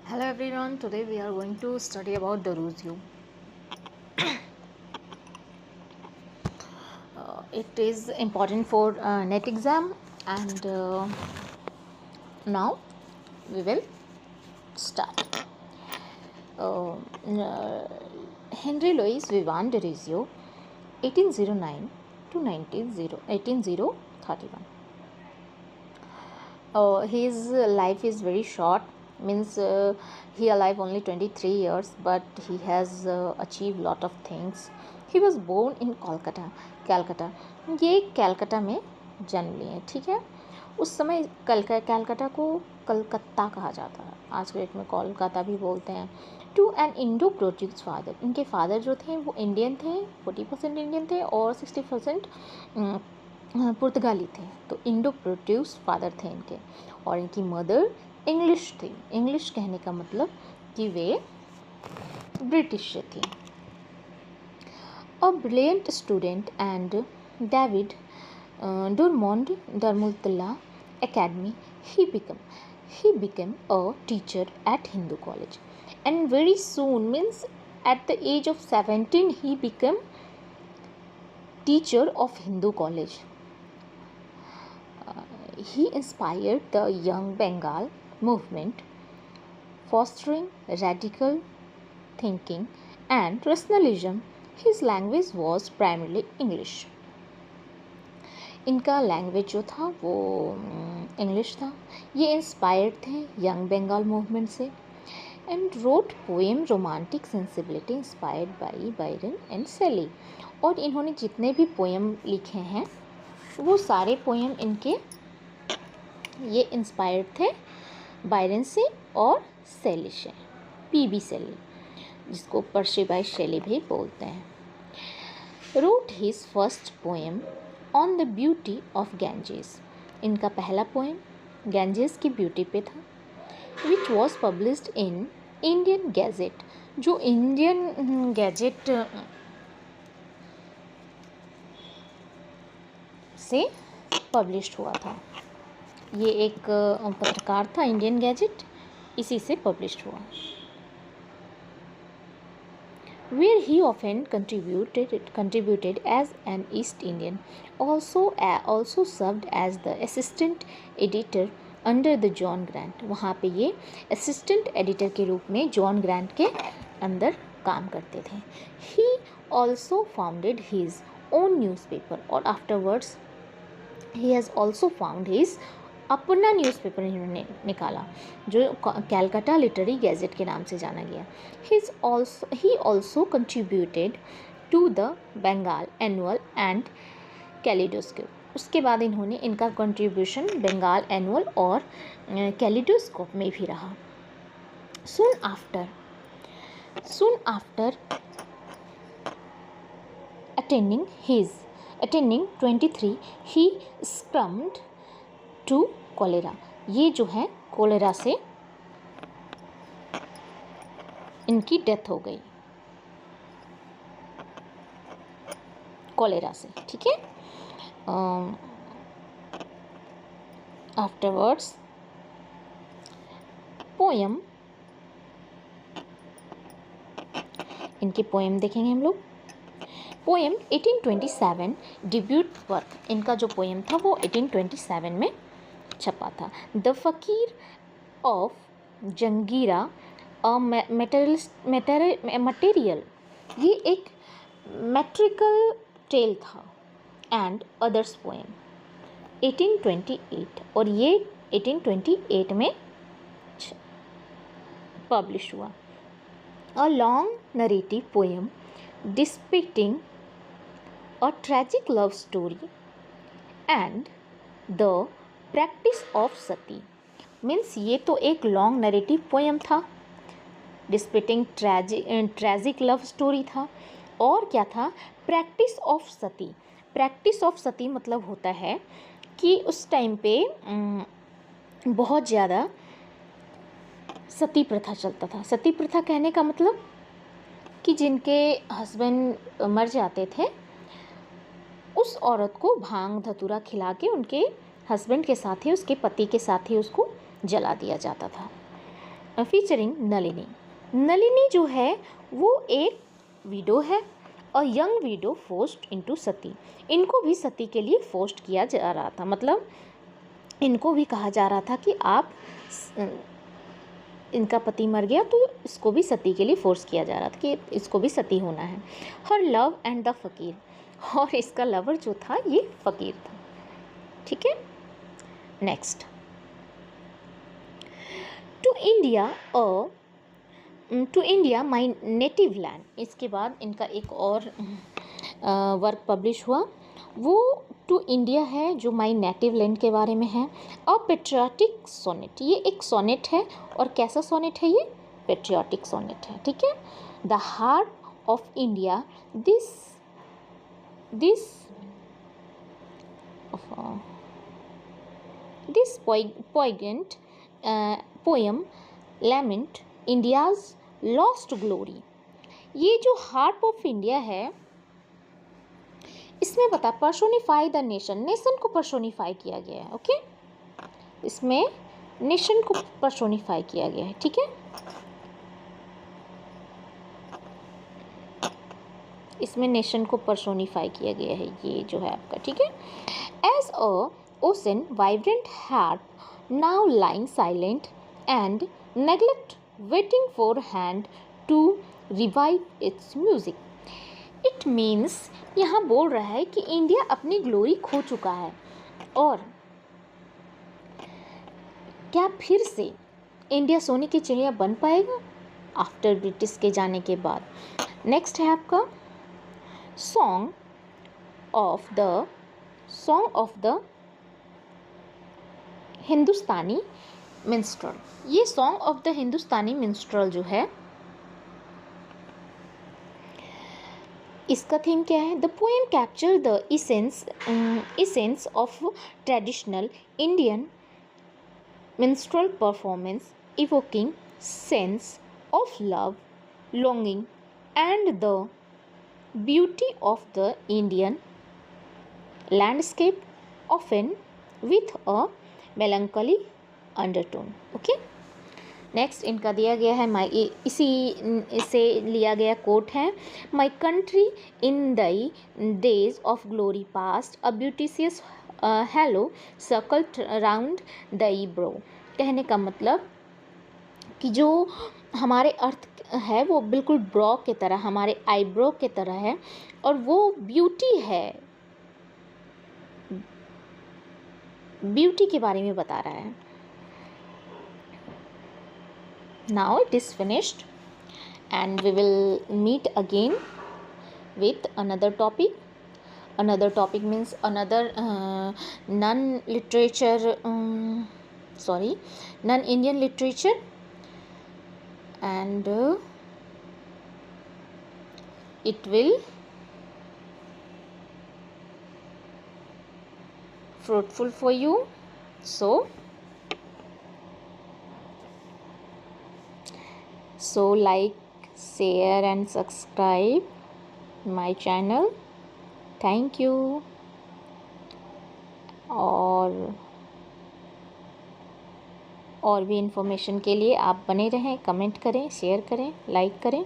Hello everyone, today we are going to study about Duruzio. It is important for net exam and now we will start. Uh, uh, Henry Louis Vivant Duruzio, 1809 to 1831. His life is very short, means he alive only 23 years, but he has achieved lot of things. He was born in Calcutta. ये कैलकाटा में जन्म लिए, ठीक है. उस समय कैलकाटा को कलकत्ता कहा जाता है, आज के डेट में कोलकाता भी बोलते हैं. To an Indo Portuguese father, इनके फादर जो थे वो इंडियन थे, 40% इंडियन थे और 60% पुर्तगाली थे. तो इंडो पोर्चुगीज फादर थे इनके, और इनकी मदर इंग्लिश थी. इंग्लिश कहने का मतलब कि वे ब्रिटिश से थी. A brilliant student and David डरमुल्ला Academy, he became a teacher at Hindu College, and very soon, means at the age of 17, he became teacher of Hindu College. He inspired the young Bengal movement, fostering radical thinking and rationalism. His language was primarily English. इनका language जो था वो English था. ये inspired थे young Bengal movement से and wrote poem romantic sensibility inspired by Byron and सेली. और इन्होंने जितने भी पोएम लिखे हैं वो सारे पोएम इनके ये इंस्पायर्ड थे बायरन से और सेली से, पीबी सेली, जिसको पर्सी बाई शेली भी बोलते हैं. Road his first poem on the beauty of Ganges. इनका पहला पोएम गैंजेस की ब्यूटी पे था, which was published in Indian gadget, जो इंडियन गैजेट से पब्लिश्ड हुआ था. ये एक पत्रकार था, इंडियन गैजेट, इसी से पब्लिश्ड हुआ. Where he often contributed as an East Indian, also served as the assistant editor under the John Grant. वहाँ पे ये assistant editor के रूप में जॉन ग्रांट के अंदर काम करते थे. He also founded his own newspaper, और afterwards he has also found his अपना न्यूज़पेपर इन्होंने निकाला जो कैलकाटा लिटरेरी गैजेट के नाम से जाना गया. He also contributed to the Bengal Annual and Kaleidoscope. उसके बाद इन्होंने इनका कंट्रीब्यूशन बंगाल एनुअल और कैलिडोस्कोप में भी रहा. Soon after attending 23, he succumbed to cholera. ये जो है कोलेरा से इनकी डेथ हो गई, कोलेरा से, ठीक है. आफ्टरवर्ड्स पोएम, इनके पोएम देखेंगे हम लोग. पोएम 1827 डिब्यूट वर्क, इनका जो पोएम था वो 1827 में छपा था. द फ़कीर ऑफ जंगीरा अ मटेरियल, ये एक मेट्रिकल टेल था. एंड अदर्स पोएम 1828, और ये 1828 में पब्लिश हुआ. A long narrative poem depicting a tragic love story and the practice of sati. Means ये तो एक लॉन्ग नरेटिव पोएम था, डिस्पिक्टिंग ट्रेजिक लव स्टोरी था, और क्या था, practice of sati. Practice of sati मतलब होता है कि उस टाइम पे बहुत ज़्यादा सती प्रथा चलता था. सती प्रथा कहने का मतलब कि जिनके हस्बैंड मर जाते थे उस औरत को भांग धतूरा खिला के उनके हस्बैंड के साथ ही, उसके पति के साथ ही उसको जला दिया जाता था. फीचरिंग नलिनी। नलिनी जो है वो एक विडो है और यंग विडो फोर्स्ड इनटू सती। इनको भी सती के लिए फोर्स्ड किया जा रहा था, मतलब इनको भी कहा जा रहा था कि आप, इनका पति मर गया तो इसको भी सती के लिए फोर्स किया जा रहा था कि इसको भी सती होना है। हर लव एंड द फकीर, और इसका लवर जो था ये फकीर था। ठीक है, next, to India my native land. इसके बाद इनका एक और वर्क पब्लिश हुआ, वो टू इंडिया है जो माई नेटिव लैंड के बारे में है। और पेट्रियाटिक सोनेट, ये एक सोनेट है, और कैसा सोनेट है ये, पेट्रियाटिक सोनेट है। ठीक है, the heart of India, this poignant poem lament India's lost glory। ये जो हार्ट ऑफ इंडिया है, इसमें बता पर्सोनिफाई द नेशन, नेशन को पर्सोनिफाई किया गया है। ओके, इसमें नेशन को पर्सोनिफाई किया गया है। ठीक है, इसमें नेशन को पर्सोनिफाई किया गया है, ये जो है आपका। ठीक है, as a ocean vibrant heart now lying silent and neglect waiting for hand to revive its music। It means यहाँ बोल रहा है कि इंडिया अपनी ग्लोरी खो चुका है, और क्या फिर से इंडिया सोने की चिड़िया बन पाएगा आफ्टर ब्रिटिश के जाने के बाद। नेक्स्ट है आपका song of the Hindustani minstrel. ये song of the Hindustani minstrel जो है, इसका थीम क्या है, the poem capture the essence of traditional Indian minstrel performance, evoking sense of love, longing and the beauty of the Indian landscape, often with a melancholy undertone. Okay, next इनका दिया गया है, इसी से लिया गया कोट है, my country in the days of glory past a beauteous halo circle round the brow. कहने का मतलब कि जो हमारे अर्थ है वो बिल्कुल ब्रो के तरह, हमारे आईब्रो के तरह है, और वो ब्यूटी है, ब्यूटी के बारे में बता रहा है। Now it is finished and we will meet again with another topic. Another topic means another non-literature, non-Indian literature, and it will fruitful for you. So like, share and subscribe my channel. Thank you। और भी information के लिए आप बने रहें, comment करें, share करें, like करें।